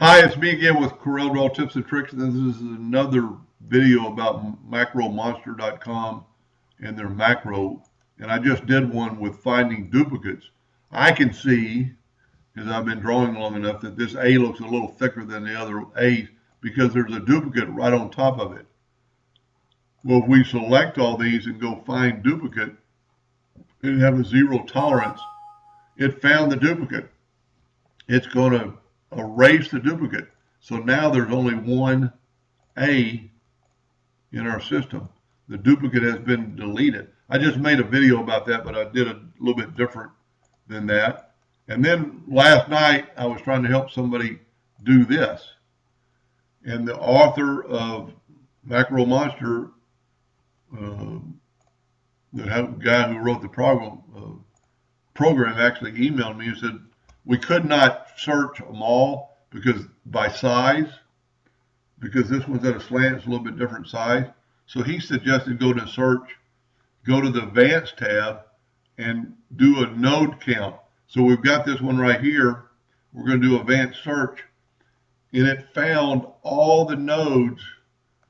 Hi, it's me again with Corel Draw Tips and Tricks. This is another video about macromonster.com and their macro. And I just did one with finding duplicates. I can see, because I've been drawing long enough, that this A looks a little thicker than the other A's because there's a duplicate right on top of it. Well, if we select all these and go find duplicate and have a zero tolerance, it found the duplicate. It's going to erase the duplicate. So now there's only one A in our system. The duplicate has been deleted. I just made a video about that, but I did a little bit different than that. And then last night I was trying to help somebody do this. And the author of Macro Monster, the guy who wrote the program actually emailed me and said, we could not search them all because by size, because this one's at a slant, it's a little bit different size. So he suggested go to search, go to the advanced tab and do a node count. So we've got this one right here. We're going to do advanced search, and it found all the nodes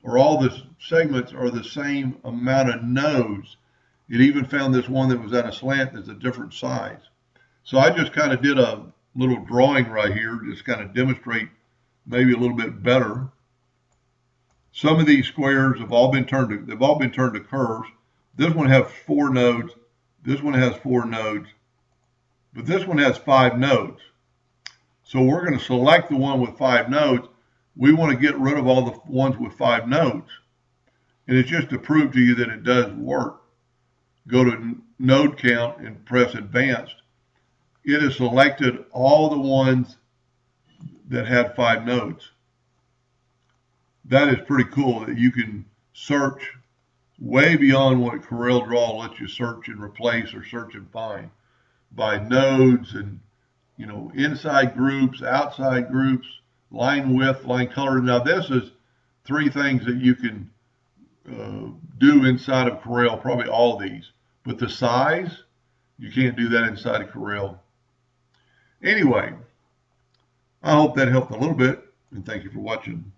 or all the segments are the same amount of nodes. It even found this one that was at a slant that's a different size. So I just kind of did a little drawing right here, just kind of demonstrate maybe a little bit better. Some of these squares have all been turned to, they've all been turned to curves. This one has 4 nodes. This one has 4 nodes, but this one has 5 nodes. So we're going to select the one with 5 nodes. We want to get rid of all the ones with 5 nodes. And it's just to prove to you that it does work. Go to node count and press advanced. It has selected all the ones that had 5 nodes. That is pretty cool that you can search way beyond what Corel Draw lets you search and replace or search and find by nodes and, you know, inside groups, outside groups, line width, line color. Now this is 3 things that you can do inside of Corel, probably all of these. But the size, you can't do that inside of Corel. Anyway, I hope that helped a little bit, and thank you for watching.